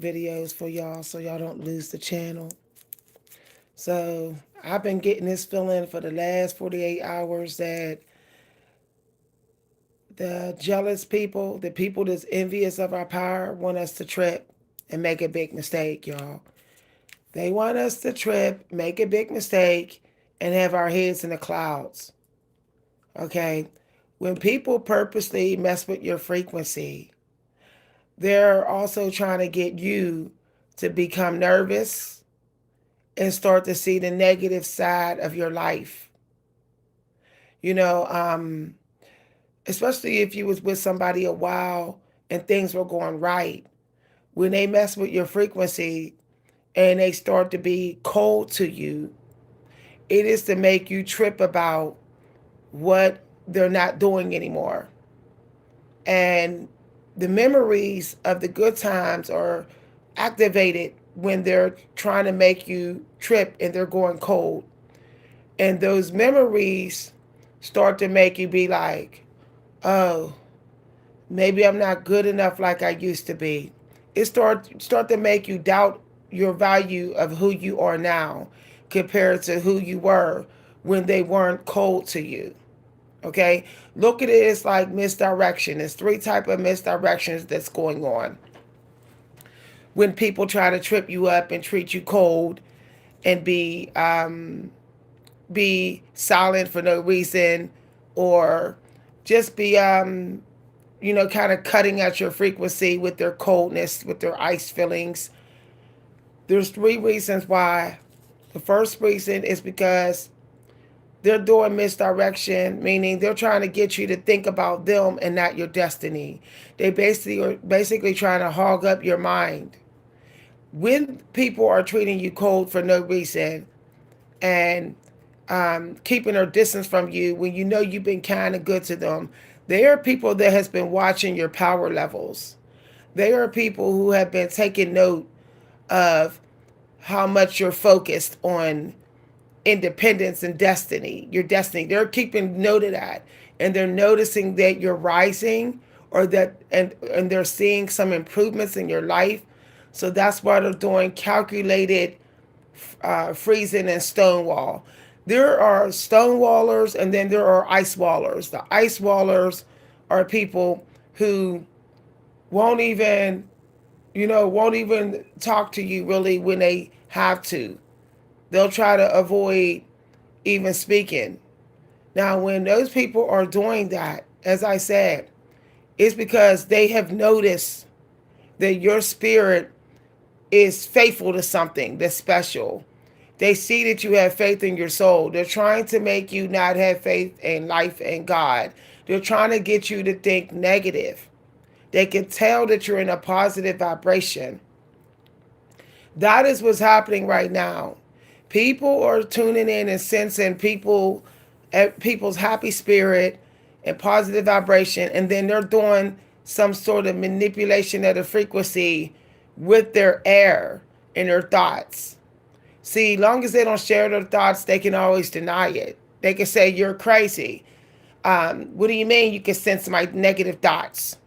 videos for y'all so y'all don't lose the channel. So I've been getting this feeling for the last 48 hours that the jealous people, the people that's envious of our power, want us to trip and make a big mistake, y'all. They want us to trip, make a big mistake, and have our heads in the clouds. Okay? When people purposely mess with your frequency, they're also trying to get you to become nervous and start to see the negative side of your life. You know, especially if you was with somebody a while and things were going right. When they mess with your frequency and they start to be cold to you, it is to make you trip about what they're not doing anymore. And the memories of the good times are activated when they're trying to make you trip and they're going cold. And those memories start to make you be like, oh, maybe I'm not good enough like I used to be. It start to make you doubt your value of who you are now compared to who you were when they weren't cold to you. Okay? Look at it as like misdirection. There's three type of misdirections that's going on. When people try to trip you up and treat you cold and be silent for no reason, or just be kind of cutting at your frequency with their coldness, with their ice feelings. There's three reasons why. The first reason is because they're doing misdirection, meaning they're trying to get you to think about them and not your destiny. They basically are trying to hog up your mind. When people are treating you cold for no reason and keeping their distance from you when you know you've been kind of good to them, they are people that has been watching your power levels. They are people who have been taking note of how much you're focused on independence and destiny, your destiny. They're keeping note of that, and they're noticing that you're rising, or that and they're seeing some improvements in your life. So that's why they're doing calculated freezing and stonewall. There are stonewallers, and then there are ice wallers. The ice wallers are people who won't even, won't even talk to you really when they have to. They'll try to avoid even speaking. Now, when those people are doing that, as I said, it's because they have noticed that your spirit is faithful to something that's special. They see that you have faith in your soul. They're trying to make you not have faith in life and God. They're trying to get you to think negative. They can tell that you're in a positive vibration. That is what's happening right now. People are tuning in and sensing people's happy spirit and positive vibration, and then they're doing some sort of manipulation of the frequency with their air and their thoughts. See, long as they don't share their thoughts, they can always deny it. They can say you're crazy. What do you mean you can sense my negative thoughts?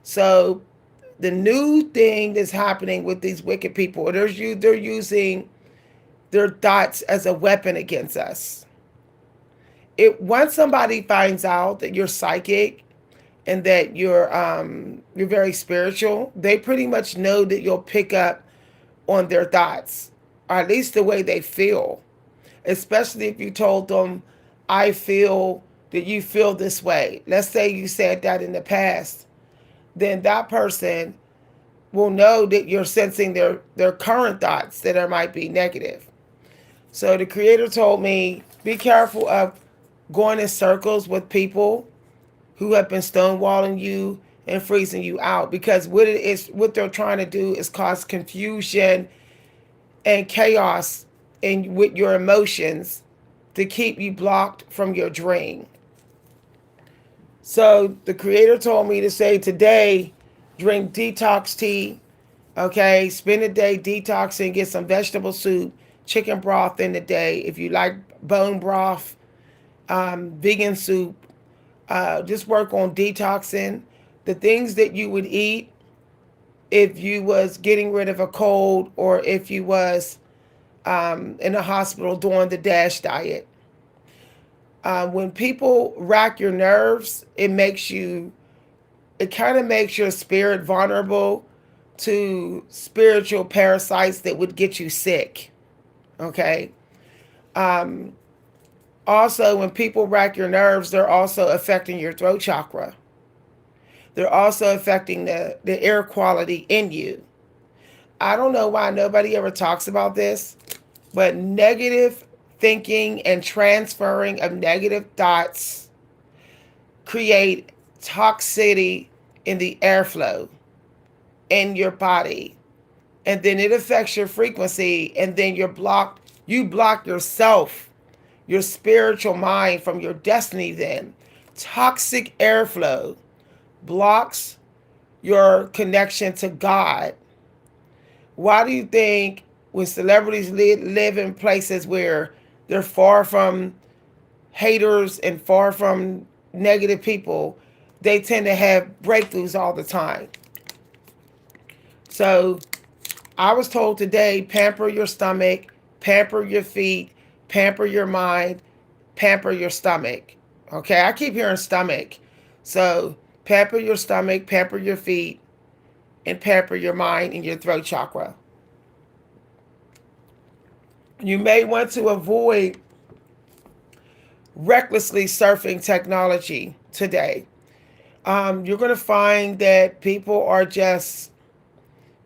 So the new thing that's happening with these wicked people, they're using their thoughts as a weapon against us. Once somebody finds out that you're psychic and that you're very spiritual, they pretty much know that you'll pick up on their thoughts, or at least the way they feel. Especially if you told them, I feel that you feel this way. Let's say you said that in the past, then that person will know that you're sensing their current thoughts that are might be negative. So the creator told me, be careful of going in circles with people who have been stonewalling you and freezing you out, because what they're trying to do is cause confusion and chaos in with your emotions to keep you blocked from your dream. So the creator told me to say today, drink detox tea. Okay, spend a day detoxing, get some vegetable soup, chicken broth in the day. If you like bone broth, vegan soup, just work on detoxing. The things that you would eat if you was getting rid of a cold, or if you was in a hospital doing the DASH diet. When people rack your nerves, it kind of makes your spirit vulnerable to spiritual parasites that would get you sick. Okay. Um, Also, when people rack your nerves, they're also affecting your throat chakra. They're also affecting the air quality in you. I don't know why nobody ever talks about this, but negative thinking and transferring of negative thoughts create toxicity in the airflow in your body. And then it affects your frequency, and then you block yourself, your spiritual mind from your destiny. Then toxic airflow blocks your connection to God. Why do you think when celebrities live in places where they're far from haters and far from negative people, they tend to have breakthroughs all the time? So I was told today, pamper your stomach, pamper your feet, pamper your mind, pamper your stomach. Okay, I keep hearing stomach. So pamper your stomach, pamper your feet, and pamper your mind and your throat chakra. You may want to avoid recklessly surfing technology today. You're going to find that people are just,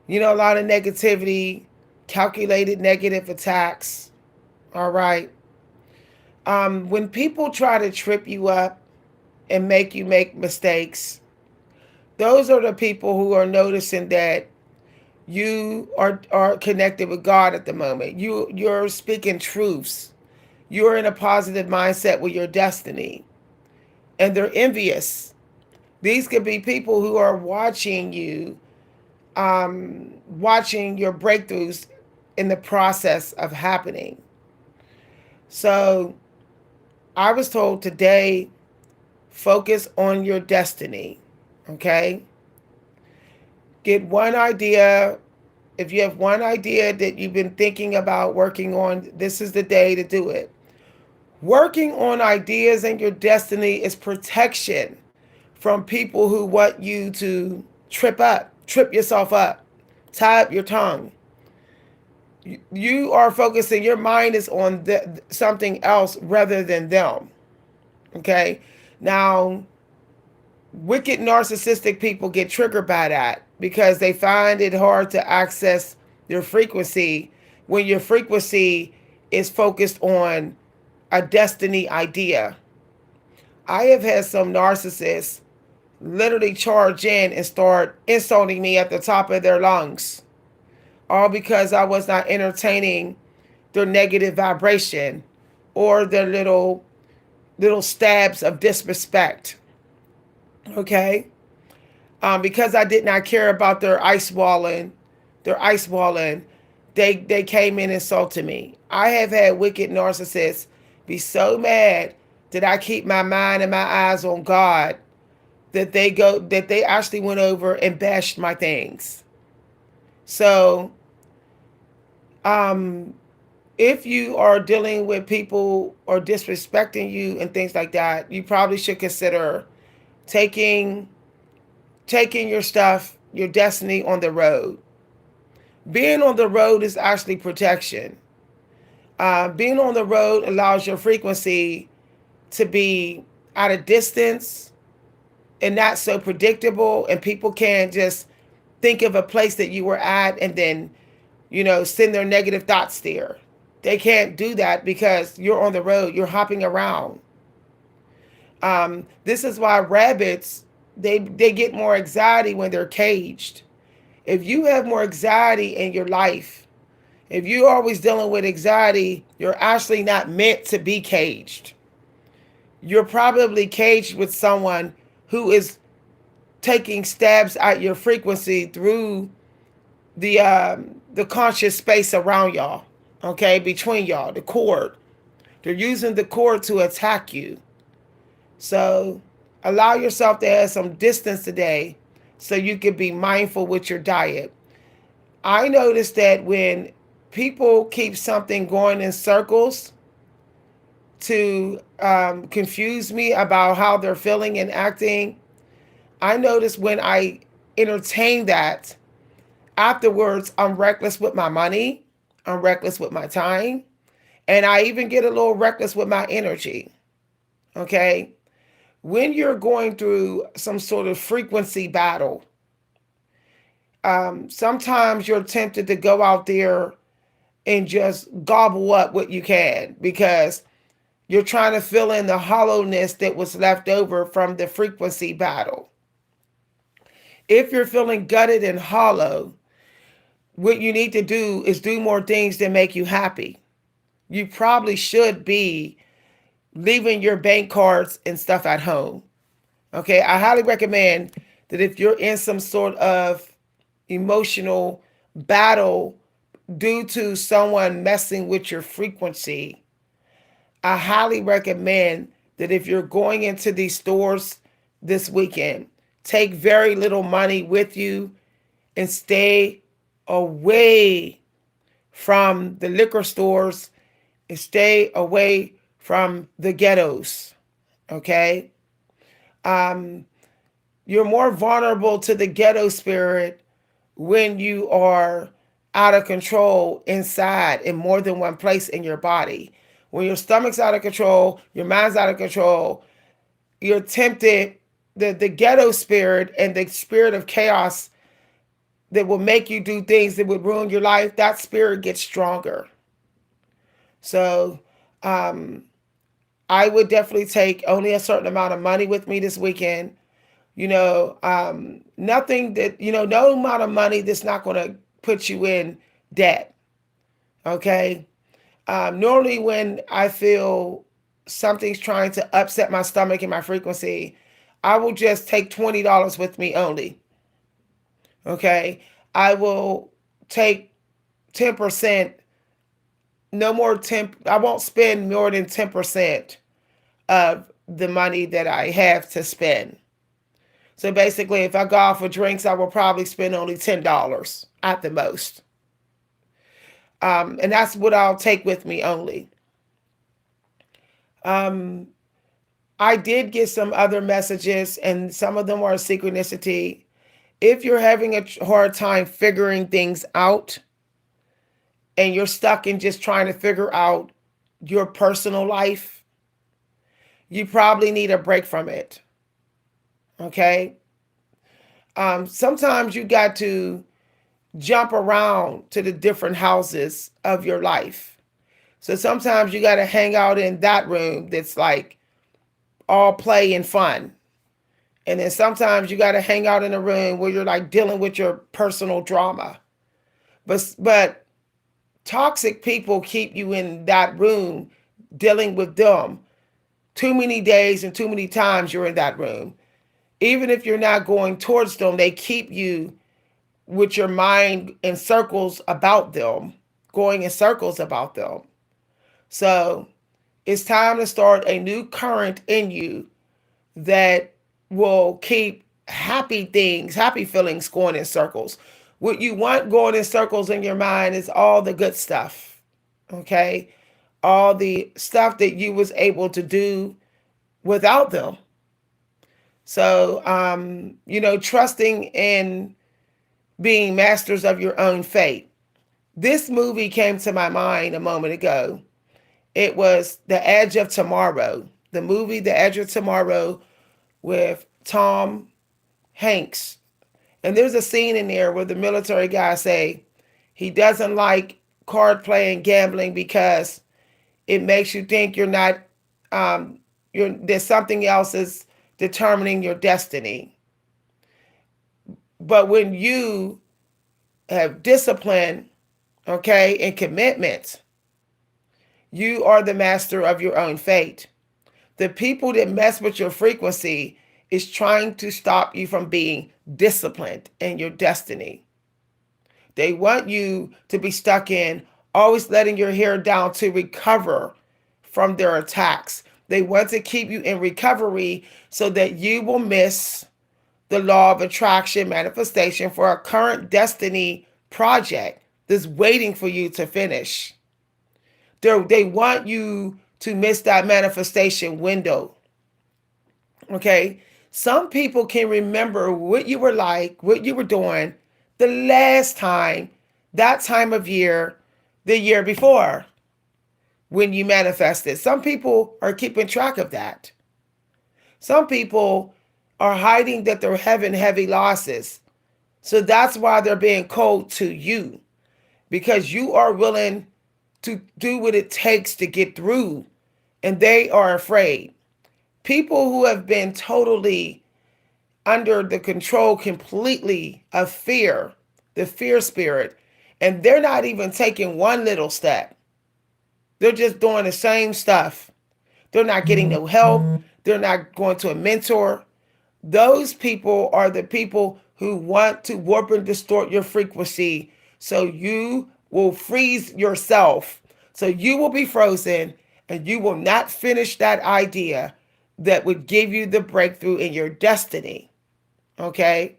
a lot of negativity, calculated negative attacks. All right. When people try to trip you up and make you make mistakes, those are the people who are noticing that you are connected with God at the moment. You're speaking truths. You're in a positive mindset with your destiny. And they're envious. These could be people who are watching you, watching your breakthroughs in the process of happening. So I was told today, focus on your destiny. Okay? Get one idea. If you have one idea that you've been thinking about working on, this is the day to do it. Working on ideas and your destiny is protection from people who want you to trip yourself up, tie up your tongue. You are focusing, your mind is on something else rather than them. Okay? Now, wicked narcissistic people get triggered by that because they find it hard to access your frequency when your frequency is focused on a destiny idea. I have had some narcissists literally charge in and start insulting me at the top of their lungs, all because I was not entertaining their negative vibration or their little stabs of disrespect. Okay? Because I did not care about their ice walling, they came in and insulted me. I have had wicked narcissists be so mad that I keep my mind and my eyes on God that they actually went over and bashed my things. So if you are dealing with people or disrespecting you and things like that, you probably should consider taking your stuff, your destiny on the road. Being on the road is actually protection. Being on the road allows your frequency to be at a distance and not so predictable, and people can't just think of a place that you were at and then, send their negative thoughts there. They can't do that because you're on the road, you're hopping around. This is why rabbits, they get more anxiety when they're caged. If you have more anxiety in your life, if you're always dealing with anxiety, you're actually not meant to be caged. You're probably caged with someone who is taking stabs at your frequency through the conscious space around y'all, okay, between y'all, the cord. They're using the cord to attack you. So allow yourself to have some distance today so you can be mindful with your diet. I noticed that when people keep something going in circles to confuse me about how they're feeling and acting, I notice when I entertain that, afterwards, I'm reckless with my money, I'm reckless with my time, and I even get a little reckless with my energy. Okay? When you're going through some sort of frequency battle, sometimes you're tempted to go out there and just gobble up what you can because you're trying to fill in the hollowness that was left over from the frequency battle. If you're feeling gutted and hollow, what you need to do is do more things that make you happy. You probably should be leaving your bank cards and stuff at home. Okay, I highly recommend that if you're in some sort of emotional battle due to someone messing with your frequency, I highly recommend that if you're going into these stores this weekend, take very little money with you and stay away from the liquor stores and stay away from the ghettos. Okay? Um, you're more vulnerable to the ghetto spirit when you are out of control inside in more than one place in your body. When your stomach's out of control, your mind's out of control, you're tempted, the ghetto spirit and the spirit of chaos that will make you do things that would ruin your life, that spirit gets stronger. So um, I would definitely take only a certain amount of money with me this weekend. Nothing that, no amount of money that's not going to put you in debt. Okay. Normally, when I feel something's trying to upset my stomach and my frequency, I will just take $20 with me only. Okay. I will take 10%, no more 10, I won't spend more than 10% of the money that I have to spend. So basically, if I go out for drinks, I will probably spend only $10 at the most. And that's what I'll take with me only. Um, I did get some other messages, and some of them are synchronicity. If you're having a hard time figuring things out and you're stuck in just trying to figure out your personal life, you probably need a break from it. Okay? Sometimes you got to jump around to the different houses of your life. So sometimes you got to hang out in that room that's like all play and fun. And then sometimes you got to hang out in a room where you're like dealing with your personal drama. But toxic people keep you in that room dealing with them. Too many days and too many times you're in that room. Even if you're not going towards them, they keep you with your mind in circles about them, going in circles about them. So it's time to start a new current in you that will keep happy things, happy feelings going in circles. What you want going in circles in your mind is all the good stuff. Okay? All the stuff that you was able to do without them. So, trusting in being masters of your own fate. This movie came to my mind a moment ago. It was The Edge of Tomorrow. The movie The Edge of Tomorrow with Tom Hanks. And there's a scene in there where the military guy say he doesn't like card playing, gambling because it makes you think you're not there's something else is determining your destiny. But when you have discipline, okay, and commitment, you are the master of your own fate. The people that mess with your frequency is trying to stop you from being disciplined in your destiny. They want you to be stuck in always letting your hair down to recover from their attacks. They want to keep you in recovery so that you will miss the law of attraction manifestation for a current destiny project that's waiting for you to finish. They want you to miss that manifestation window. Okay? Some people can remember what you were like, what you were doing the last time, that time of year, the year before when you manifested. Some people are keeping track of that. Some people are hiding that they're having heavy losses. So that's why they're being cold to you, because you are willing to do what it takes to get through, and they are afraid. People who have been totally under the control completely of fear, the fear spirit, and they're not even taking one little step. They're just doing the same stuff. They're not getting no help. They're not going to a mentor. Those people are the people who want to warp and distort your frequency so you will freeze yourself. So you will be frozen and you will not finish that idea that would give you the breakthrough in your destiny. Okay?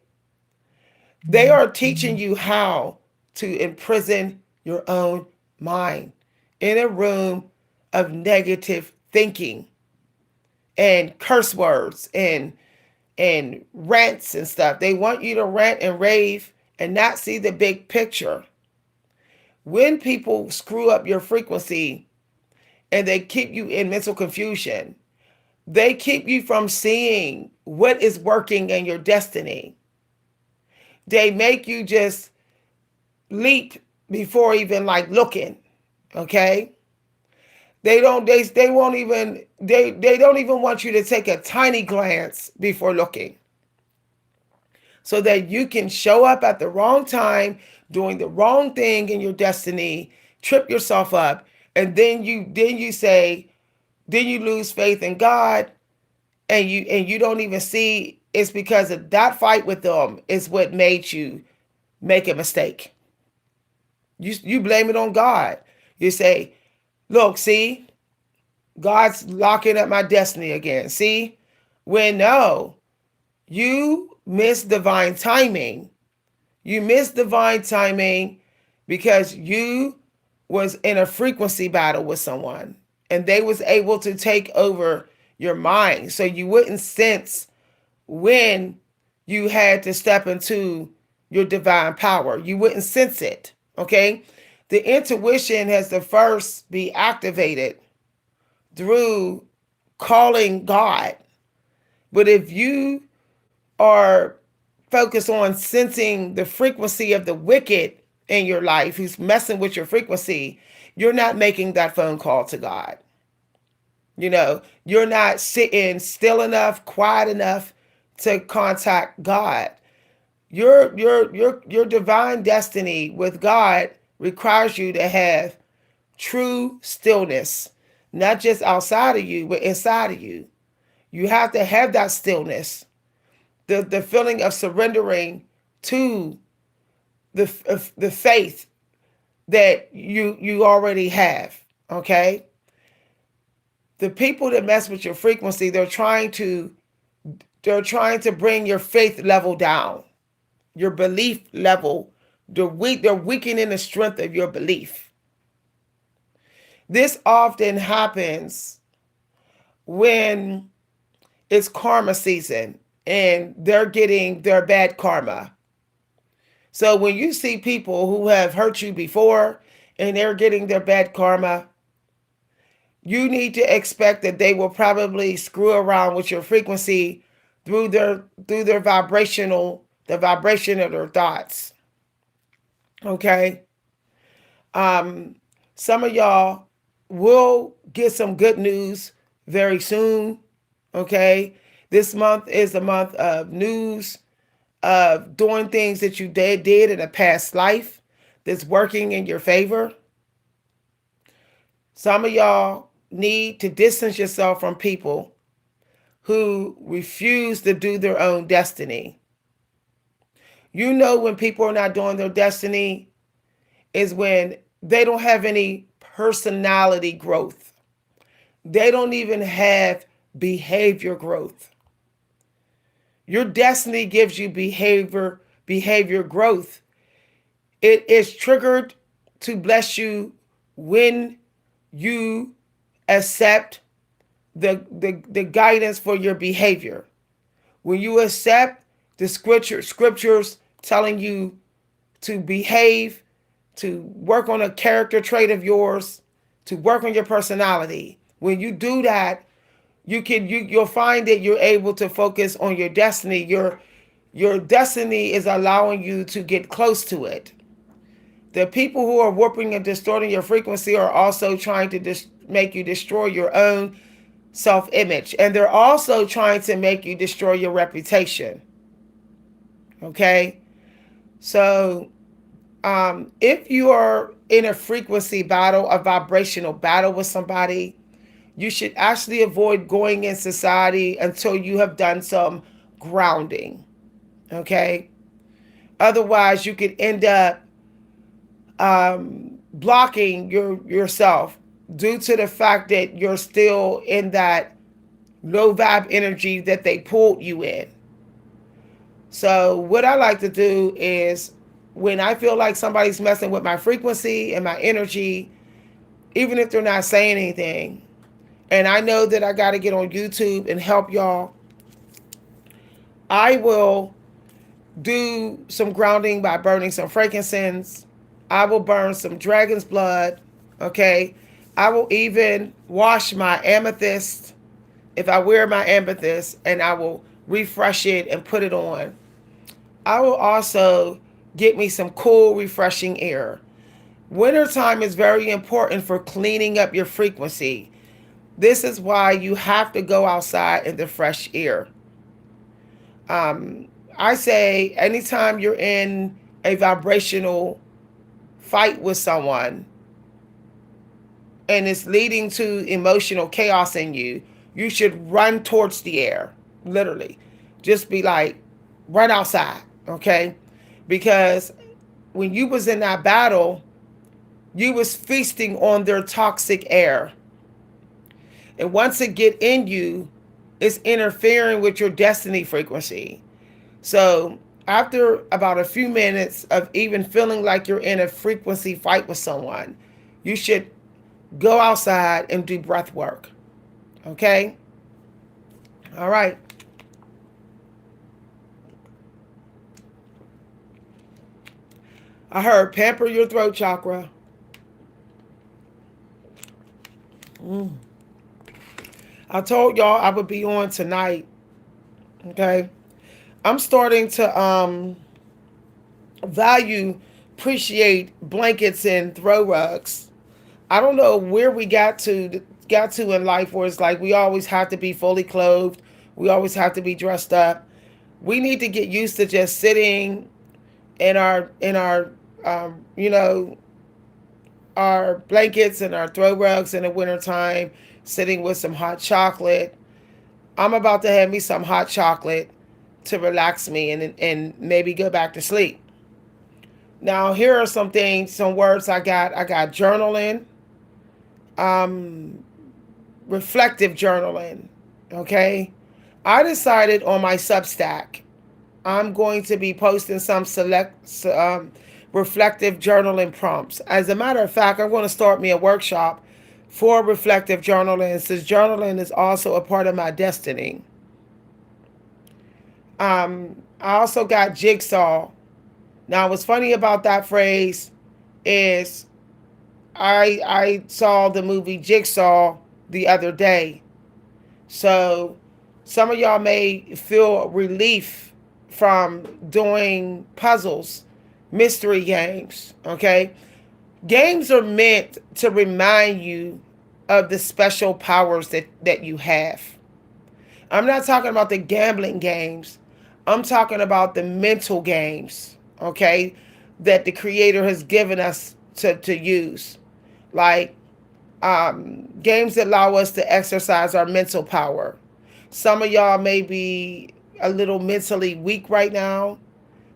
They are teaching you how to imprison your own mind in a room of negative thinking and curse words and rants and stuff. They want you to rant and rave and not see the big picture. When people screw up your frequency and they keep you in mental confusion, they keep you from seeing what is working in your destiny. They make you just leap before even like looking. Okay? They won't even they don't even want you to take a tiny glance before looking, so that you can show up at the wrong time, doing the wrong thing in your destiny, trip yourself up, and then you say, then you lose faith in God, and you don't even see it's because of that fight with them is what made you make a mistake. You blame it on God. You say, look, see, God's locking up my destiny again. See? When no, you miss divine timing. You miss divine timing because you was in a frequency battle with someone and they was able to take over your mind. So you wouldn't sense when you had to step into your divine power. You wouldn't sense it. Okay? The intuition has to first be activated through calling God. But if you are focused on sensing the frequency of the wicked in your life who's messing with your frequency, you're not making that phone call to God. You're not sitting still enough, quiet enough to contact God. Your divine destiny with God requires you to have true stillness, not just outside of you, but inside of you. You have to have that stillness, the feeling of surrendering to the faith that you already have. Okay? The people that mess with your frequency, they're trying to bring your faith level down, your belief level. They're weakening the strength of your belief. This often happens when it's karma season and they're getting their bad karma. So when you see people who have hurt you before and they're getting their bad karma, you need to expect that they will probably screw around with your frequency through their the vibration of their thoughts. Okay? Some of y'all will get some good news very soon. Okay? This month is a month of news, of doing things that you did in a past life that's working in your favor. Some of y'all need to distance yourself from people who refuse to do their own destiny. When people are not doing their destiny is when they don't have any personality growth. They don't even have behavior growth. Your destiny gives you behavior growth. It is triggered to bless you when you accept the guidance for your behavior. When you accept the scriptures telling you to behave, to work on a character trait of yours, to work on your personality. When you do that, you'll find that you're able to focus on your destiny. Your destiny is allowing you to get close to it. The people who are warping and distorting your frequency are also trying to make you destroy your own self-image, and they're also trying to make you destroy your reputation. Okay, so if you are in a frequency battle, a vibrational battle with somebody, you should actually avoid going in society until you have done some grounding. Okay, otherwise you could end up blocking yourself due to the fact that you're still in that low vibe energy that they pulled you in. So what I like to do is, when I feel like somebody's messing with my frequency and my energy, even if they're not saying anything, and I know that I got to get on YouTube and help y'all, I will do some grounding by burning some frankincense. I will burn some dragon's blood. Okay. I will even wash my amethyst if I wear my amethyst, and I will refresh it and put it on. I will also get me some cool, refreshing air. Wintertime is very important for cleaning up your frequency. This is why you have to go outside in the fresh air. I say anytime you're in a vibrational fight with someone and it's leading to emotional chaos in you, you should run towards the air. Literally. Just be like, run outside. Okay? Because when you was in that battle, you was feasting on their toxic air. And once it get in you, it's interfering with your destiny frequency. So after about a few minutes of even feeling like you're in a frequency fight with someone, you should go outside and do breath work. Okay? All right. I heard pamper your throat chakra. I told y'all I would be on tonight. Okay? I'm starting to appreciate blankets and throw rugs. I don't know where we got to in life where it's like we always have to be fully clothed. We always have to be dressed up. We need to get used to just sitting in our our blankets and our throw rugs in the wintertime, sitting with some hot chocolate. I'm about to have me some hot chocolate to relax me and maybe go back to sleep. Now here are some things, some words I got. I got journaling, reflective journaling. Okay, I decided on my Substack I'm going to be posting some reflective journaling prompts. As a matter of fact, I'm going to start me a workshop for reflective journaling, since journaling is also a part of my destiny. I also got jigsaw. Now, what's funny about that phrase is I saw the movie Jigsaw the other day. So some of y'all may feel relief from doing puzzles, mystery games, okay? Games are meant to remind you of the special powers that you have. I'm not talking about the gambling games. I'm talking about the mental games, okay, that the Creator has given us to use. Like games that allow us to exercise our mental power. Some of y'all may be a little mentally weak right now,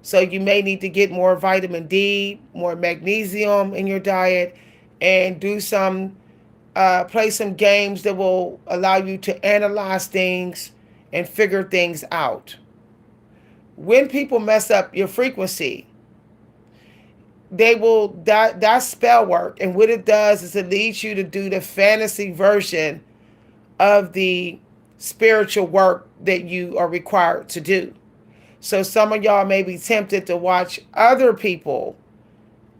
so you may need to get more vitamin D, more magnesium in your diet, and do some play some games that will allow you to analyze things and figure things out. when people mess up your frequency, they will that spell work, and what it does is it leads you to do the fantasy version of the spiritual work that you are required to do. So some of y'all may be tempted to watch other people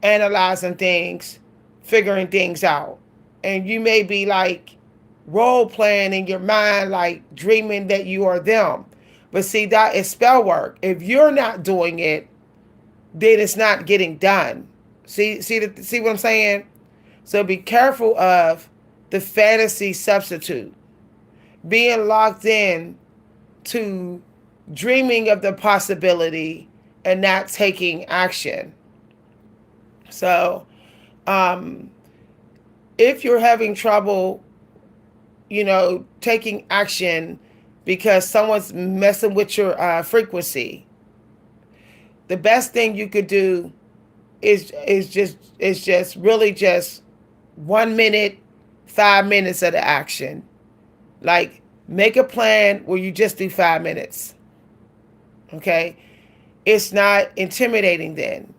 analyzing things, figuring things out. And you may be like role playing in your mind, like dreaming that you are them. But see, that is spell work. If you're not doing it, then it's not getting done. See what I'm saying? So be careful of the fantasy substitute. Being locked in to dreaming of the possibility and not taking action. So, if you're having trouble, taking action because someone's messing with your frequency, the best thing you could do is just really just 1 minute, 5 minutes of the action. Like, make a plan where you just do 5 minutes. Okay? It's not intimidating then.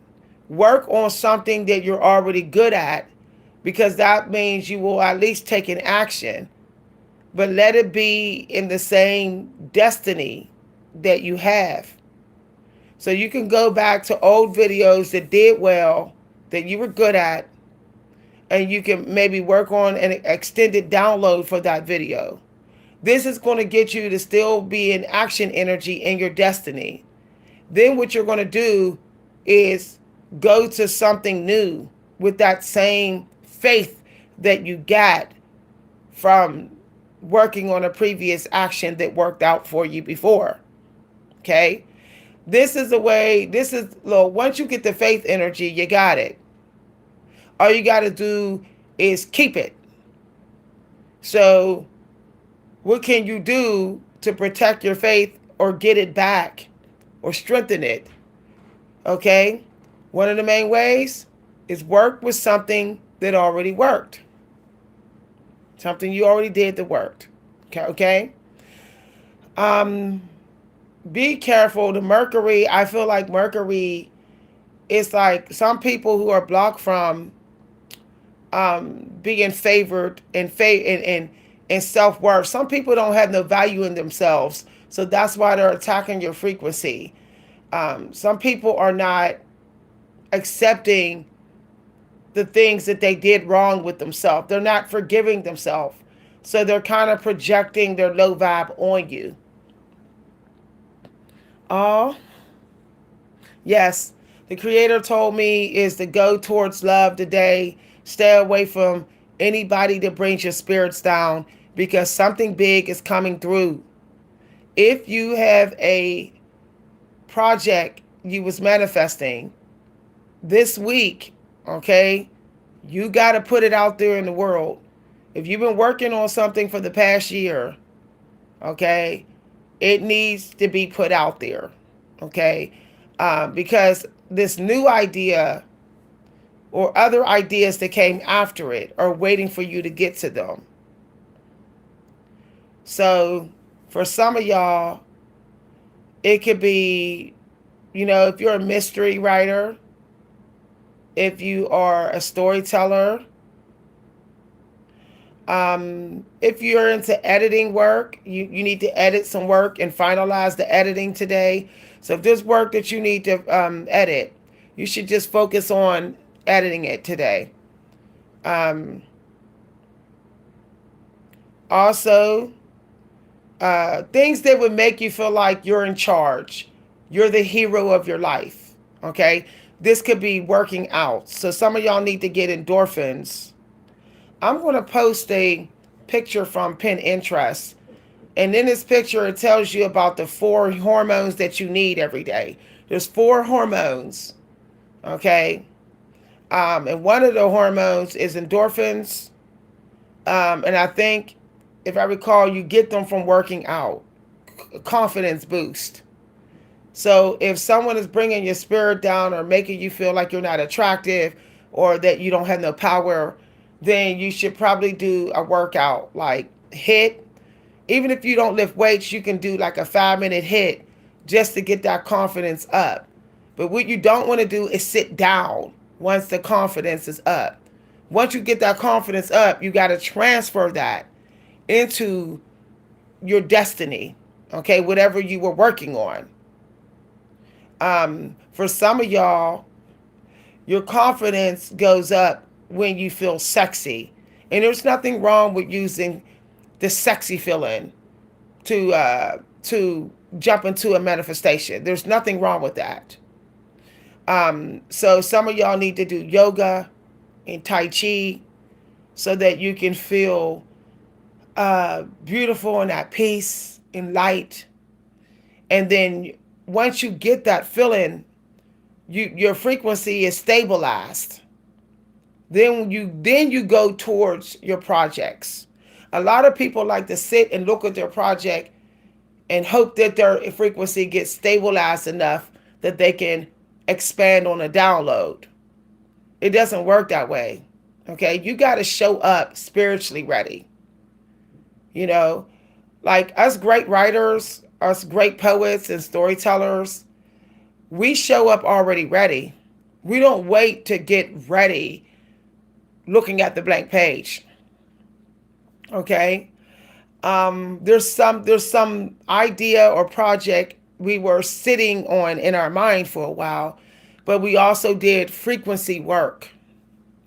Work on something that you're already good at, because that means you will at least take an action. But let it be in the same destiny that you have. So you can go back to old videos that did well, that you were good at, and you can maybe work on an extended download for that video. This is going to get you to still be in action energy in your destiny. Then what you're going to do is go to something new with that same faith that you got from working on a previous action that worked out for you before. Okay? This is the way, once you get the faith energy, you got it. All you got to do is keep it. So, what can you do to protect your faith or get it back or strengthen it? Okay? One of the main ways is work with something that already worked. Something you already did that worked. Okay? Be careful. The Mercury, I feel like Mercury is like some people who are blocked from being favored and self-worth. Some people don't have no value in themselves, so that's why they're attacking your frequency. Some people are not accepting the things that they did wrong with themselves. They're not forgiving themselves, so they're kind of projecting their low vibe on you. Oh, yes. The Creator told me is to go towards love today. Stay away from anybody that brings your spirits down, because something big is coming through. If you have a project you was manifesting this week, okay, you got to put it out there in the world. If you've been working on something for the past year, okay, it needs to be put out there, okay, because this new idea or other ideas that came after it are waiting for you to get to them. So for some of y'all, it could be, if you're a mystery writer, if you are a storyteller, if you're into editing work, you need to edit some work and finalize the editing today. So if there's work that you need to edit, you should just focus on editing it today. Also, things that would make you feel like you're in charge. You're the hero of your life. Okay? This could be working out. So some of y'all need to get endorphins. I'm going to post a picture from Pinterest. And in this picture, it tells you about the 4 hormones that you need every day. There's 4 hormones. Okay? And one of the hormones is endorphins. And I think, if I recall, you get them from working out. Confidence boost. So if someone is bringing your spirit down or making you feel like you're not attractive or that you don't have no power, then you should probably do a workout like HIIT. Even if you don't lift weights, you can do like a 5-minute HIIT just to get that confidence up. But what you don't want to do is sit down once the confidence is up. Once you get that confidence up, you got to transfer that into your destiny, okay, whatever you were working on. For some of y'all, your confidence goes up when you feel sexy. And there's nothing wrong with using the sexy feeling to jump into a manifestation. There's nothing wrong with that. So some of y'all need to do yoga and Tai Chi so that you can feel beautiful and at peace and light. And then once you get that feeling, your frequency is stabilized. Then you go towards your projects. A lot of people like to sit and look at their project and hope that their frequency gets stabilized enough that they can expand on a download. It doesn't work that way. Okay, you got to show up spiritually ready. You know, like us great writers, us great poets and storytellers, we show up already ready. We don't wait to get ready looking at the blank page. Okay? There's some idea or project we were sitting on in our mind for a while, but we also did frequency work.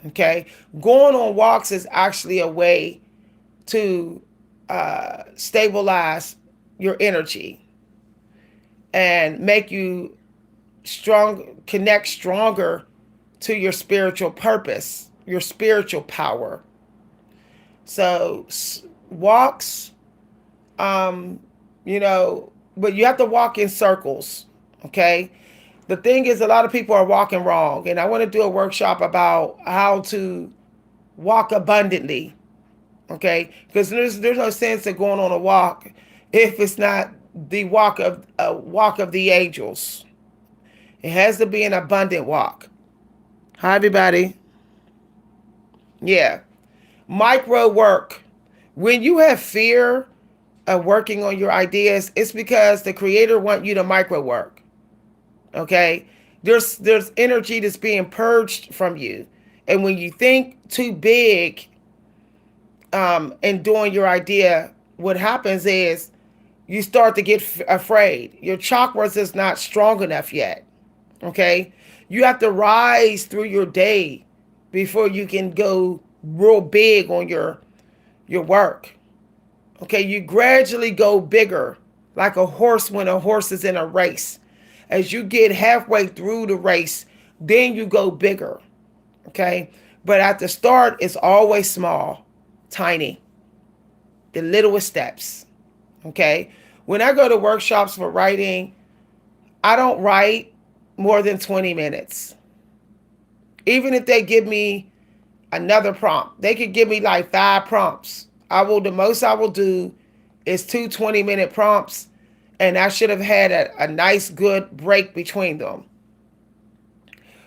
Okay? Going on walks is actually a way to stabilize your energy and make you connect stronger to your spiritual purpose, your spiritual power. So walks, you know, but you have to walk in circles. Okay. The thing is, a lot of people are walking wrong, and I want to do a workshop about how to walk abundantly. Okay, because there's no sense of going on a walk if it's not the walk of the angels. It has to be an abundant walk. Hi, everybody. Yeah. Micro work. When you have fear of working on your ideas, it's because the creator wants you to micro work. Okay? There's energy that's being purged from you. And when you think too big in doing your idea, what happens is you start to get afraid. Your chakras is not strong enough yet. Okay? You have to rise through your day before you can go real big on your work. Okay, you gradually go bigger, like a horse when a horse is in a race. As you get halfway through the race, then you go bigger. Okay, but at the start, it's always small, tiny, the littlest steps. Okay, when I go to workshops for writing, I don't write more than 20 minutes. Even if they give me another prompt, they could give me like 5 prompts. The most I will do is 2 20-minute prompts, and I should have had a nice good break between them.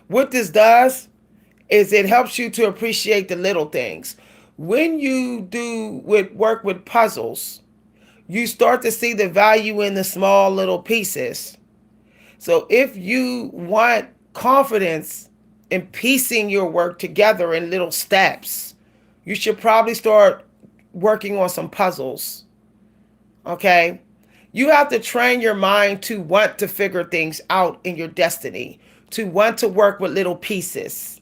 What this does is it helps you to appreciate the little things. When you work with puzzles, you start to see the value in the small little pieces. So if you want confidence in piecing your work together in little steps, you should probably start working on some puzzles. Okay? You have to train your mind to want to figure things out in your destiny, to want to work with little pieces.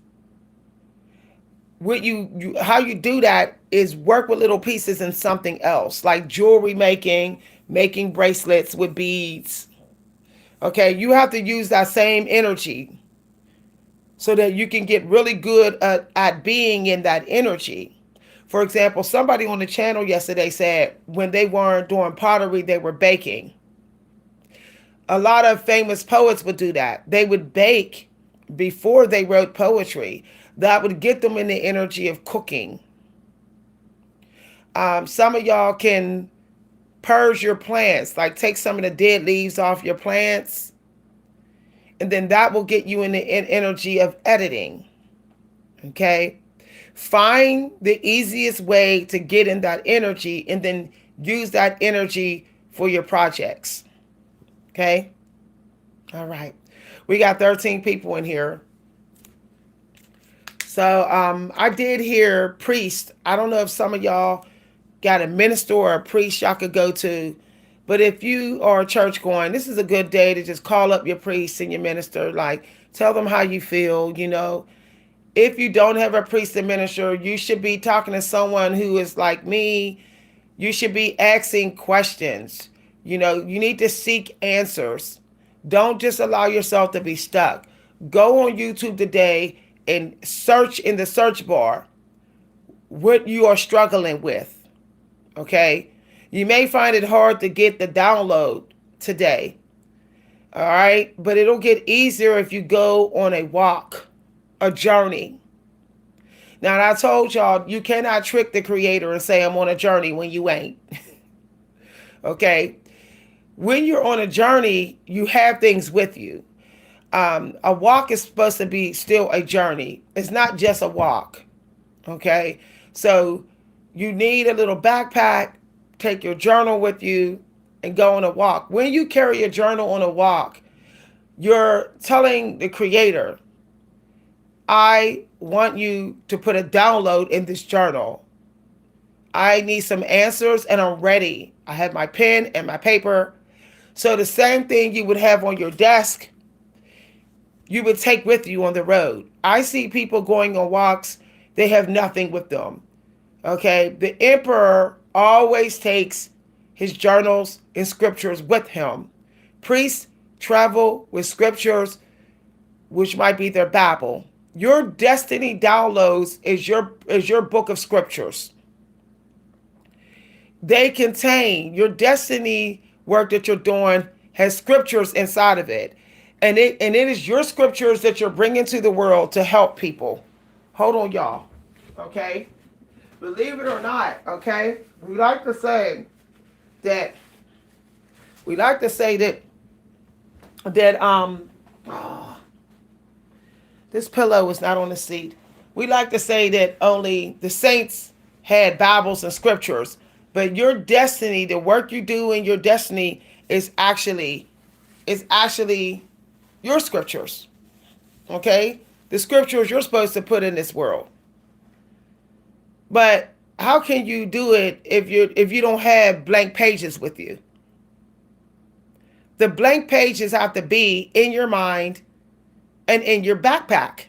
How you do that is work with little pieces in something else, like jewelry making bracelets with beads. Okay, you have to use that same energy so that you can get really good at being in that energy. For example, somebody on the channel yesterday said when they weren't doing pottery, they were baking. A lot of famous poets would do that. They would bake before they wrote poetry. That would get them in the energy of cooking. Some of y'all can purge your plants, like take some of the dead leaves off your plants, and then that will get you in the energy of editing. Okay? Find the easiest way to get in that energy and then use that energy for your projects. Okay? All right. We got 13 people in here. So I did hear priest. I don't know if some of y'all got a minister or a priest y'all could go to. But if you are church going, this is a good day to just call up your priest and your minister. Like, tell them how you feel. If you don't have a priest and minister, you should be talking to someone who is like me. You should be asking questions. You need to seek answers. Don't just allow yourself to be stuck. Go on YouTube today and search in the search bar what you are struggling with. Okay? You may find it hard to get the download today. All right? But it'll get easier if you go on a walk, a journey. Now, I told y'all, you cannot trick the creator and say, I'm on a journey when you ain't. Okay? When you're on a journey, you have things with you. A walk is supposed to be still a journey. It's not just a walk. Okay? So you need a little backpack, take your journal with you, and go on a walk. When you carry a journal on a walk, you're telling the creator, I want you to put a download in this journal. I need some answers and I'm ready. I have my pen and my paper. So the same thing you would have on your desk, you would take with you on the road. I see people going on walks, they have nothing with them. Okay? The emperor always takes his journals and scriptures with him. Priests travel with scriptures, which might be their Bible. Your destiny downloads is your book of scriptures. They contain your destiny work that you're doing has scriptures inside of it. And it is your scriptures that you're bringing to the world to help people. Hold on, y'all. Okay? Believe it or not, okay? We like to say that oh, this pillow is not on the seat. We like to say that only the saints had Bibles and scriptures, but your destiny, the work you do in your destiny is actually your scriptures. Okay? The scriptures you're supposed to put in this world. But how can you do it if you don't have blank pages with you? The blank pages have to be in your mind and in your backpack.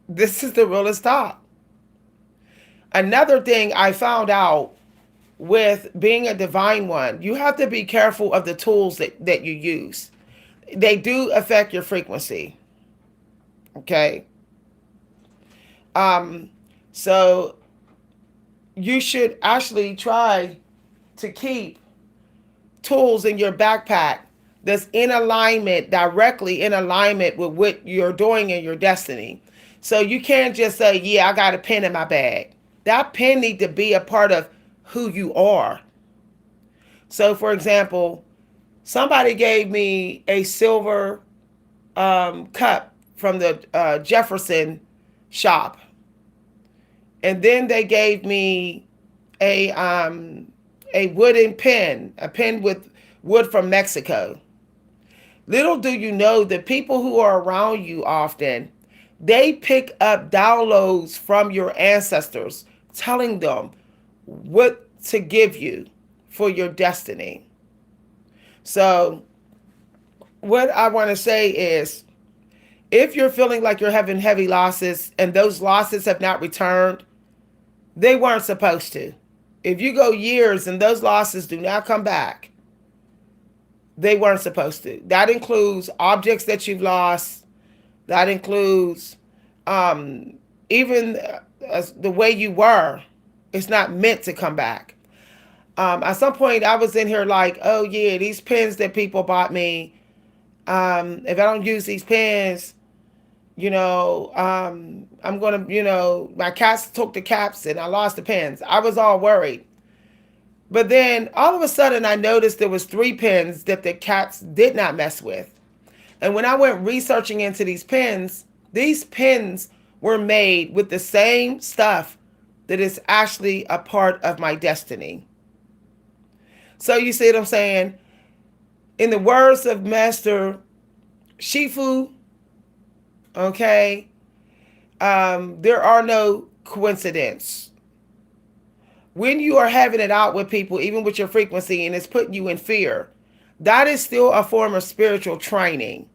This is the realest talk. Another thing I found out with being a divine one, you have to be careful of the tools that you use. They do affect your frequency. Okay? So you should actually try to keep tools in your backpack that's directly in alignment with what you're doing in your destiny. So you can't just say, yeah, I got a pen in my bag. That pen needs to be a part of who you are. So for example, somebody gave me a silver cup from the Jefferson shop. And then they gave me a wooden pen, a pen with wood from Mexico. Little do you know, the people who are around you often, they pick up downloads from your ancestors, telling them what to give you for your destiny. So what I want to say is, if you're feeling like you're having heavy losses and those losses have not returned, they weren't supposed to. If you go years and those losses do not come back, they weren't supposed to. That includes objects that you've lost. That includes even the way you were. It's not meant to come back. At some point, I was in here like, oh yeah, these pens that people bought me, if I don't use these pens, I'm going to, my cats took the caps and I lost the pens. I was all worried. But then all of a sudden I noticed there was 3 pens that the cats did not mess with. And when I went researching into these pens were made with the same stuff that is actually a part of my destiny. So you see what I'm saying? In the words of Master Shifu, okay? There are no coincidence. When you are having it out with people, even with your frequency, and it's putting you in fear, that is still a form of spiritual training.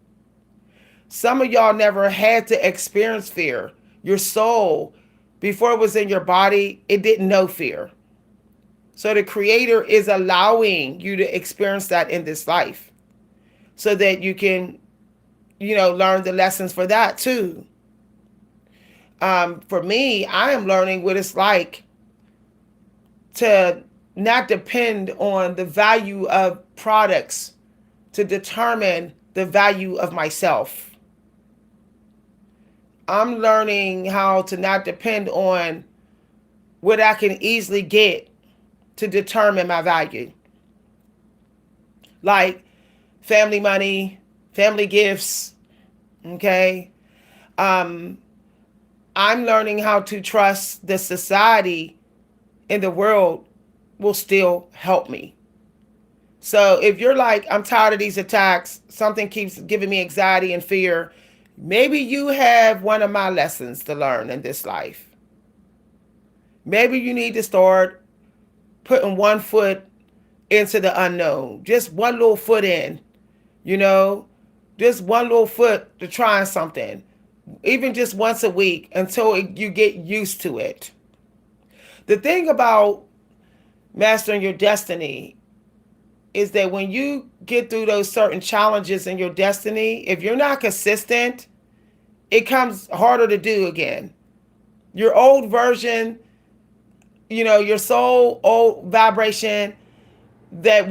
Some of y'all never had to experience fear. Your soul, before it was in your body, it didn't know fear. So the Creator is allowing you to experience that in this life so that you can, learn the lessons for that too. For me, I am learning what it's like to not depend on the value of products to determine the value of myself. I'm learning how to not depend on what I can easily get to determine my value. Like family money, family gifts, okay? I'm learning how to trust the society in the world will still help me. So if you're like, I'm tired of these attacks, something keeps giving me anxiety and fear, maybe you have one of my lessons to learn in this life. Maybe you need to start putting one foot into the unknown. Just one little foot in, just one little foot to trying something. Even just once a week until you get used to it. The thing about mastering your destiny is that when you get through those certain challenges in your destiny, if you're not consistent, it comes harder to do again. Your old version, your soul, old vibration that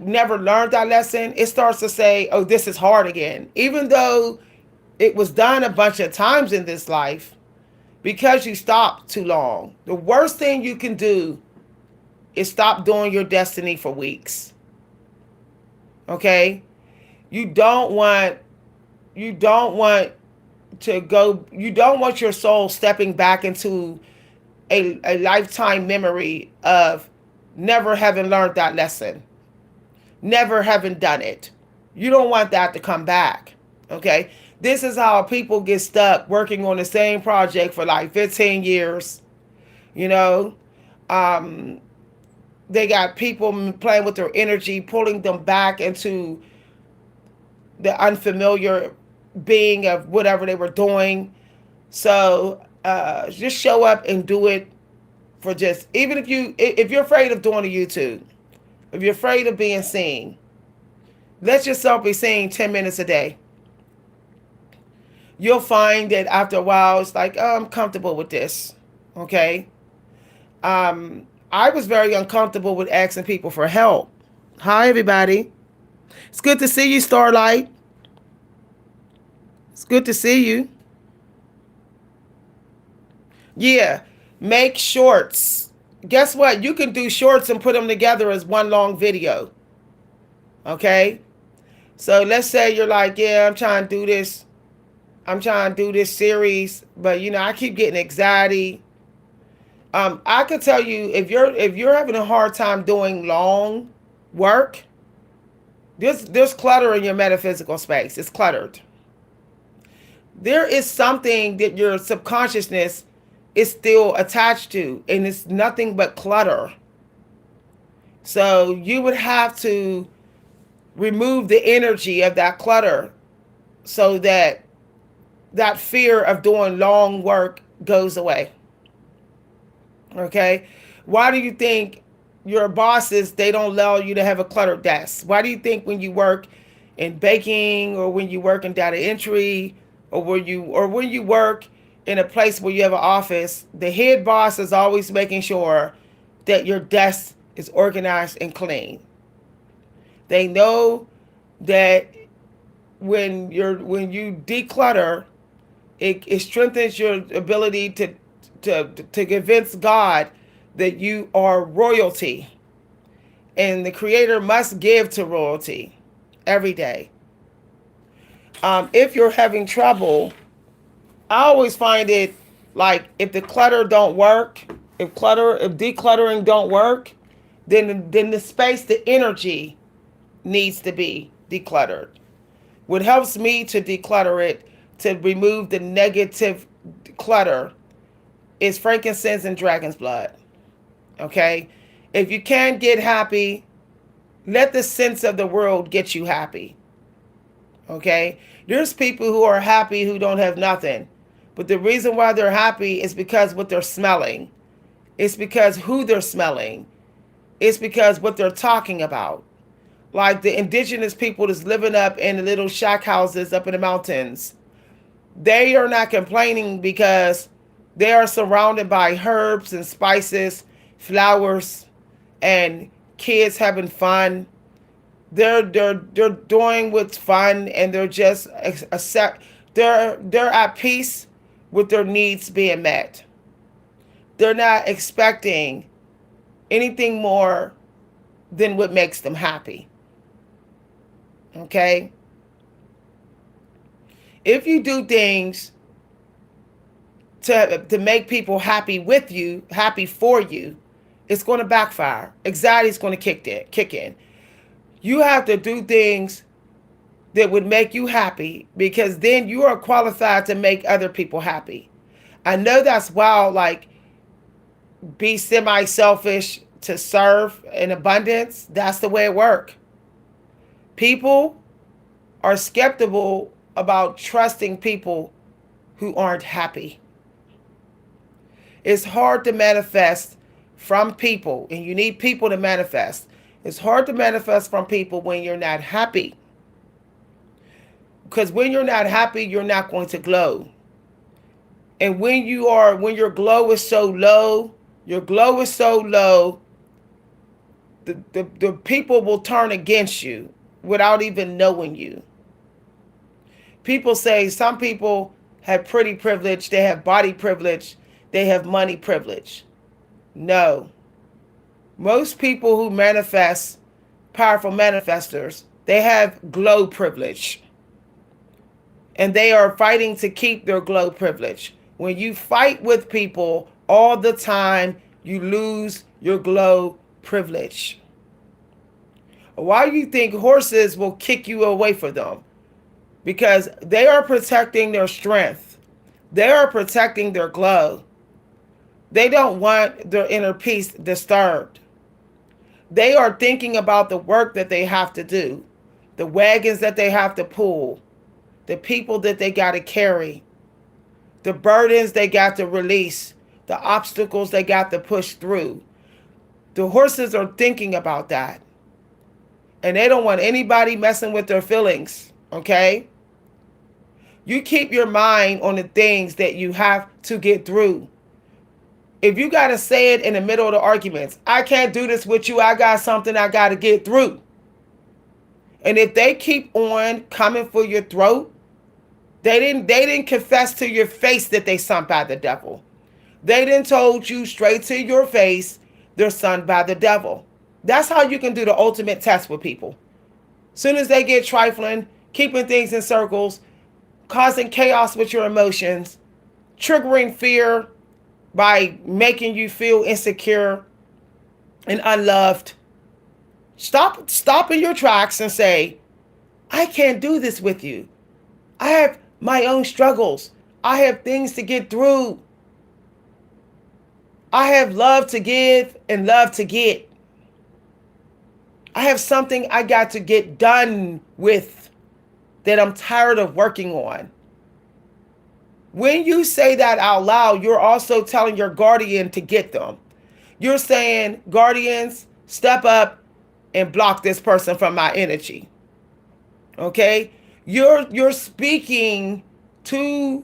never learned that lesson, it starts to say, oh, this is hard again. Even though it was done a bunch of times in this life, because you stopped too long. The worst thing you can do is stop doing your destiny for weeks. Okay? You don't want your soul stepping back into a lifetime memory of never having learned that lesson, never having done it. You don't want that to come back. Okay? This is how people get stuck working on the same project for like 15 years. They got people playing with their energy, pulling them back into the unfamiliar being of whatever they were doing. So just show up and do it for just, even if you're afraid of doing a YouTube, if you're afraid of being seen, let yourself be seen 10 minutes a day. You'll find that after a while, it's like, oh, I'm comfortable with this. Okay. I was very uncomfortable with asking people for help. Hi, everybody. It's good to see you, Starlight. It's good to see you. Yeah. Make shorts. Guess what? You can do shorts and put them together as one long video. Okay. So let's say you're like, yeah, I'm trying to do this series, but I keep getting anxiety. I could tell you, if you're having a hard time doing long work, there's clutter in your metaphysical space. It's cluttered. There is something that your subconsciousness is still attached to, and it's nothing but clutter. So you would have to remove the energy of that clutter so that fear of doing long work goes away. Okay? Why do you think your bosses, they don't allow you to have a cluttered desk? Why do you think when you work in baking, or when you work in data entry, or when you work in a place where you have an office, the head boss is always making sure that your desk is organized and clean? They know that when you declutter, it strengthens your ability to convince God that you are royalty, and the Creator must give to royalty every day. If you're having trouble, I always find it like, if the clutter don't work, if decluttering don't work, then the space, the energy needs to be decluttered. What helps me to declutter it, to remove the negative clutter, is frankincense and dragon's blood. Okay? If you can't get happy, let the sense of the world get you happy. Okay? There's people who are happy who don't have nothing. But the reason why they're happy is because what they're smelling. It's because who they're smelling. It's because what they're talking about. Like the indigenous people that's living up in the little shack houses up in the mountains. They are not complaining because they are surrounded by herbs and spices, flowers, and kids having fun. They're doing what's fun, and they're just accept. They're at peace with their needs being met. They're not expecting anything more than what makes them happy. Okay? If you do things to make people happy with you, happy for you, it's going to backfire. Anxiety is going to kick in. You have to do things that would make you happy, because then you are qualified to make other people happy. I know that's wild, like be semi-selfish to serve in abundance. That's the way it works. People are skeptical about trusting people who aren't happy. It's hard to manifest from people, and you need people to manifest. It's hard to manifest from people when you're not happy. Because when you're not happy, you're not going to glow. And when your glow is so low, the people will turn against you without even knowing you. People say some people have pretty privilege, they have body privilege, they have money privilege. No. Most people who manifest, powerful manifestors, they have glow privilege. And they are fighting to keep their glow privilege. When you fight with people all the time, you lose your glow privilege. Why do you think horses will kick you away from them? Because they are protecting their strength. They are protecting their glow. They don't want their inner peace disturbed. They are thinking about the work that they have to do, the wagons that they have to pull, the people that they got to carry, the burdens they got to release, the obstacles they got to push through. The horses are thinking about that. And they don't want anybody messing with their feelings, okay? You keep your mind on the things that you have to get through. If you got to say it in the middle of the arguments, I can't do this with you, I got something I got to get through. And if they keep on coming for your throat, they didn't confess to your face that they sent by the devil. They didn't told you straight to your face they're sent by the devil. That's how you can do the ultimate test with people. Soon as they get trifling, keeping things in circles, causing chaos with your emotions, triggering fear by making you feel insecure and unloved, stop in your tracks and say, I can't do this with you. I have my own struggles. I have things to get through. I have love to give and love to get. I have something I got to get done with that I'm tired of working on. When you say that out loud, you're also telling your guardian to get them. You're saying, guardians, step up and block this person from my energy. Okay? You're speaking to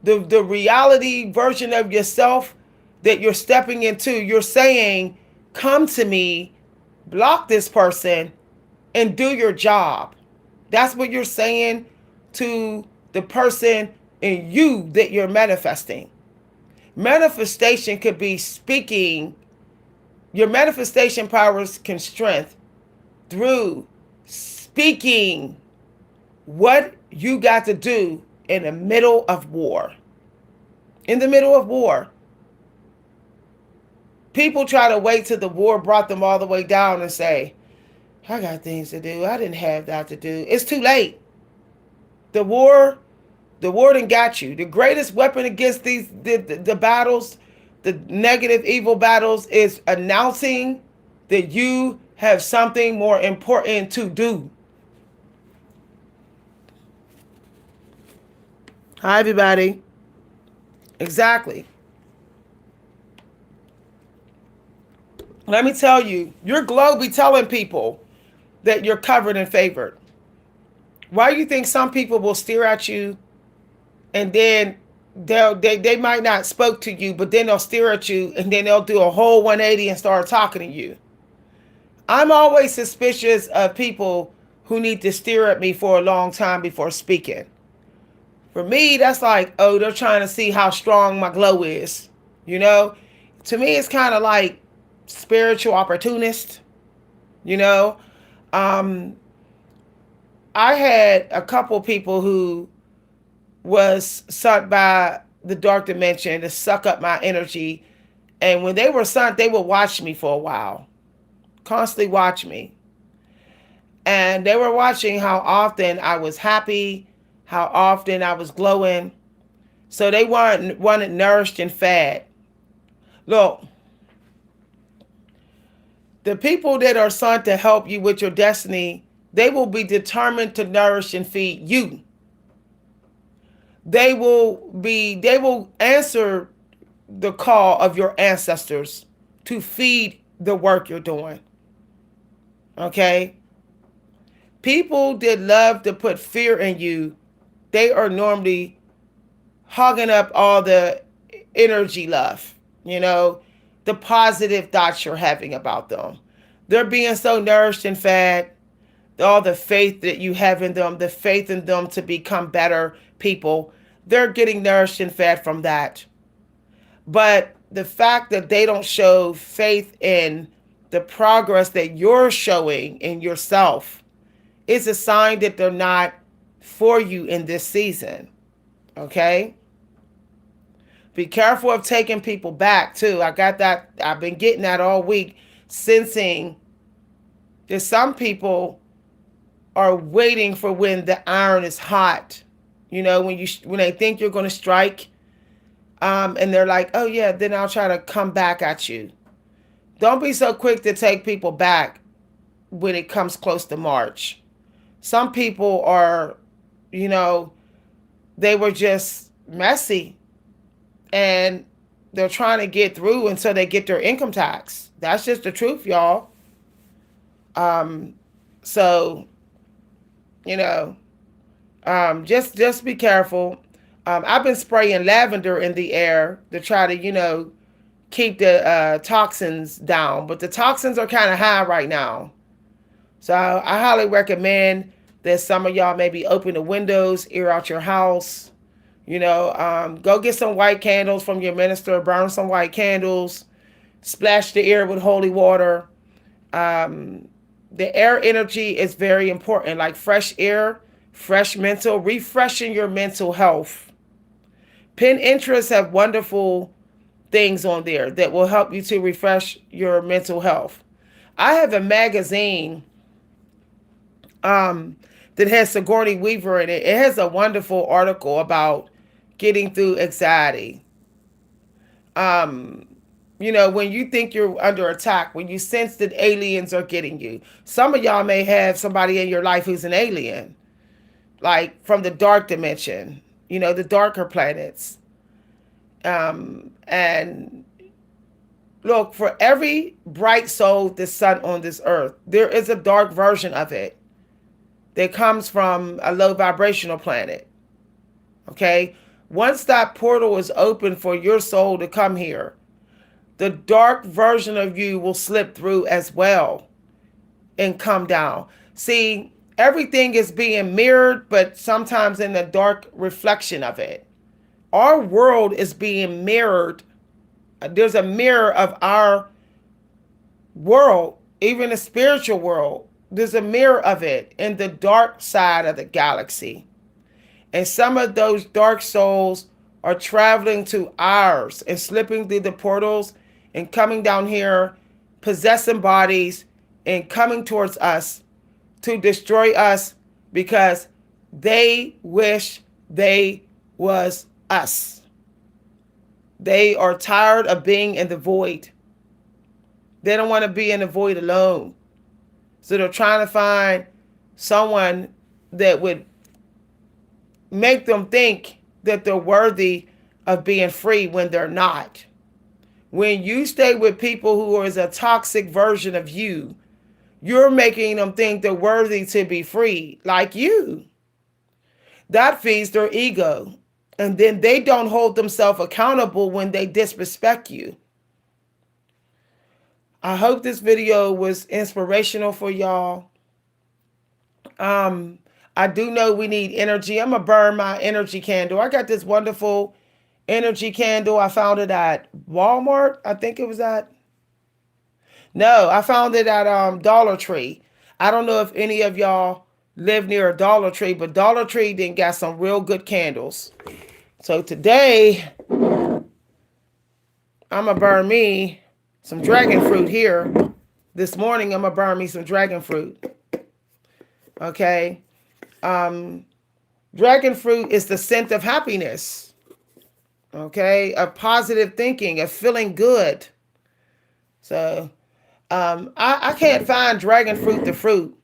the reality version of yourself that you're stepping into. You're saying, come to me, block this person, and do your job. That's what you're saying to the person in you that you're manifesting. Manifestation could be speaking. Your manifestation powers can strength through speaking what you got to do in the middle of war. In the middle of war. People try to wait till the war brought them all the way down and say, I got things to do. I didn't have that to do. It's too late. The war, the war done got you. The greatest weapon against the battles, the negative, evil battles, is announcing that you have something more important to do. Hi, everybody. Exactly. Let me tell you, your globe be telling people that you're covered and favored. Why do you think some people will stare at you and then they might not spoke to you, but then they'll stare at you and then they'll do a whole 180 and start talking to you? I'm always suspicious of people who need to stare at me for a long time before speaking. For me, that's like, oh, they're trying to see how strong my glow is. You know, to me, it's kind of like spiritual opportunist. You know, um, I had a couple people who was sucked by the dark dimension to suck up my energy, and when they were sucked, they would watch me for a while, constantly watch me, and they were watching how often I was happy, how often I was glowing. So they wanted nourished and fed. Look, the people that are sent to help you with your destiny, they will be determined to nourish and feed you. They will answer the call of your ancestors to feed the work you're doing. Okay? People that love to put fear in you, they are normally hogging up all the energy love, the positive thoughts you're having about them. They're being so nourished and fed, all the faith that you have in them, the faith in them to become better people, they're getting nourished and fed from that. But the fact that they don't show faith in the progress that you're showing in yourself is a sign that they're not for you in this season. Okay? Be careful of taking people back too. I got that. I've been getting that all week, sensing that some people are waiting for when the iron is hot. When they think you're going to strike, and they're like, oh yeah, then I'll try to come back at you. Don't be so quick to take people back when it comes close to March. Some people are, they were just messy and they're trying to get through until they get their income tax. That's just the truth, y'all. So, just be careful. I've been spraying lavender in the air to try to, keep the toxins down. But the toxins are kind of high right now. So I highly recommend that some of y'all maybe open the windows, air out your house. Go get some white candles from your minister, burn some white candles, splash the air with holy water. The air energy is very important, like fresh air, fresh mental, refreshing your mental health. Pin interests have wonderful things on there that will help you to refresh your mental health. I have a magazine that has Sigourney Weaver in it. It has a wonderful article about getting through anxiety. When you think you're under attack, when you sense that aliens are getting you. Some of y'all may have somebody in your life who's an alien, like from the dark dimension, the darker planets. And look, for every bright soul that's sun on this earth, there is a dark version of it that comes from a low vibrational planet. Okay? Once that portal is open for your soul to come here, the dark version of you will slip through as well and come down. See, everything is being mirrored, but sometimes in the dark reflection of it. Our world is being mirrored. There's a mirror of our world, even the spiritual world. There's a mirror of it in the dark side of the galaxy. And some of those dark souls are traveling to ours and slipping through the portals and coming down here, possessing bodies and coming towards us to destroy us, because They wish they was us. They are tired of being in the void. They don't want to be in the void alone. So they're trying to find someone that would make them think that they're worthy of being free when they're not. When you stay with people who is a toxic version of you, you're making them think they're worthy to be free, like you. That feeds their ego. And then they don't hold themselves accountable when they disrespect you. I hope this video was inspirational for y'all. Um, I do know we need energy. I'm gonna burn my energy candle. I got this wonderful energy candle. I found it at Walmart. I think it was at No, I found it at Dollar Tree. I don't know if any of y'all live near a Dollar Tree, but Dollar Tree then got some real good candles. So today I'm gonna burn me some dragon fruit here. This morning I'm gonna burn me some dragon fruit. Okay. Um, Dragon fruit is the scent of happiness. Okay, of positive thinking, of feeling good. So I can't find dragon fruit the fruit.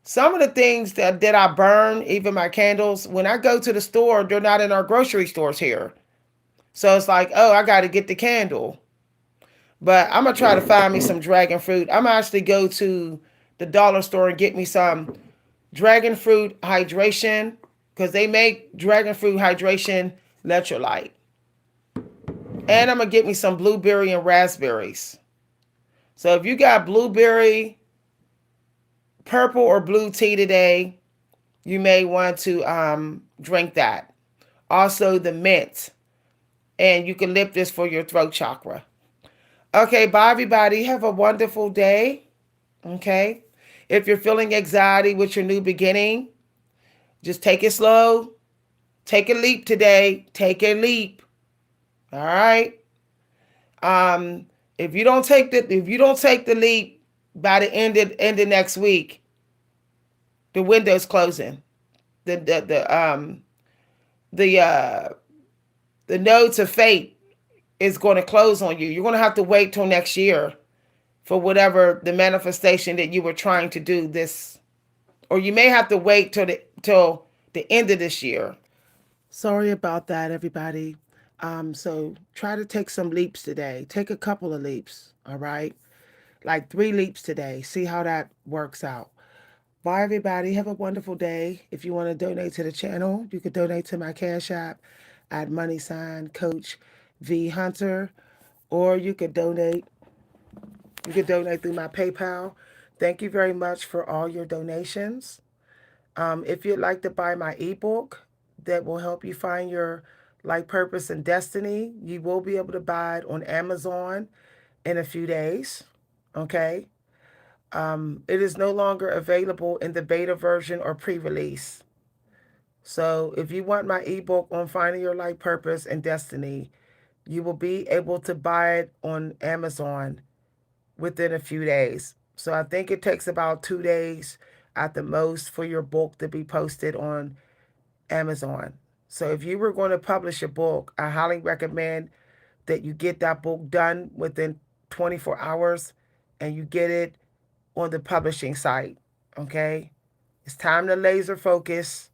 Some of the things that I burn, even my candles, when I go to the store, they're not in our grocery stores here. So it's like, oh, I got to get the candle. But I'm going to try to find me some dragon fruit. I'm going to actually go to the dollar store and get me some dragon fruit hydration because they make dragon fruit hydration electrolyte. And I'm going to get me some blueberry and raspberries. So if you got blueberry, purple, or blue tea today, you may want to drink that. Also, the mint. And eucalyptus for your throat chakra. Okay, bye, everybody. Have a wonderful day. Okay. If you're feeling anxiety with your new beginning, just take it slow. Take a leap today. Take a leap. All right. If you don't take the leap by the end of next week, the window's closing. The the uh the nodes of fate is going to close on you. You're going to have to wait till next year for whatever the manifestation that you were trying to do this, or you may have to wait till the end of this year. Sorry about that, everybody. So try to take some leaps today. Take a couple of leaps, all right? Like 3 leaps today. See how that works out. Bye, everybody. Have a wonderful day. If you want to donate to the channel, you could donate to my Cash App at money sign Coach V Hunter, or you could donate. You could donate through my PayPal. Thank you very much for all your donations. If you'd like to buy my ebook that will help you find your life purpose and destiny, you will be able to buy it on Amazon in a few days. Okay. It is no longer available in the beta version or pre-release. So if you want my ebook on finding your life purpose and destiny, you will be able to buy it on Amazon within a few days. So I think it takes about 2 days at the most for your book to be posted on Amazon. So if you were going to publish a book, I highly recommend that you get that book done within 24 hours and you get it on the publishing site. Okay? It's time to laser focus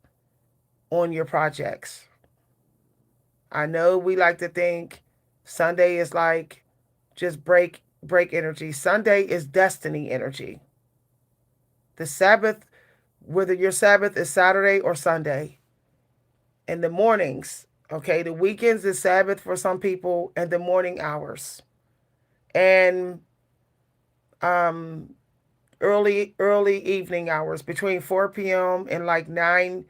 on your projects. I know we like to think Sunday is like just break energy. Sunday is destiny energy. The Sabbath, whether your Sabbath is Saturday or Sunday, in the mornings, okay, the weekends is Sabbath for some people, and the morning hours. And um early evening hours between 4 p.m. and like 9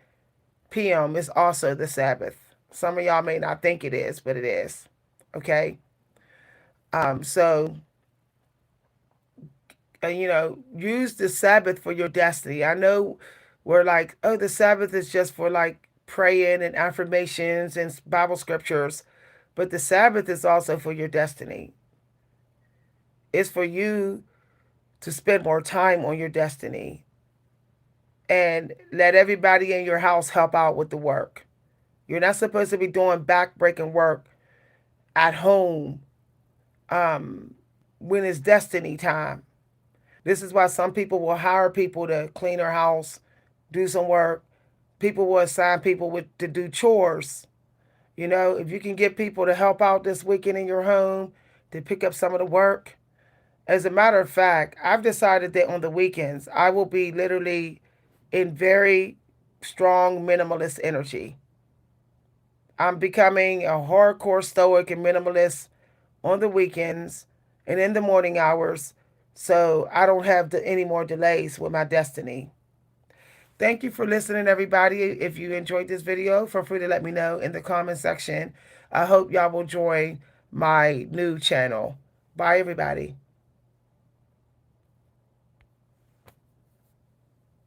p.m. is also the Sabbath. Some of y'all may not think it is, but it is. Okay? So use the Sabbath for your destiny. I know we're like, oh, the Sabbath is just for like praying and affirmations and Bible scriptures, but the Sabbath is also for your destiny. It's for you to spend more time on your destiny and let everybody in your house help out with the work. You're not supposed to be doing back-breaking work at home um, when it's destiny time. This is why some people will hire people to clean their house, do some work. People will assign people to do chores. You know, if you can get people to help out this weekend in your home to pick up some of the work. As a matter of fact, I've decided that on the weekends, I will be literally in very strong minimalist energy. I'm becoming a hardcore stoic and minimalist on the weekends and in the morning hours so I don't have any more delays with my destiny. Thank you for listening, everybody. If you enjoyed this video, feel free to let me know in the comment section. I hope y'all will join my new channel. Bye, everybody.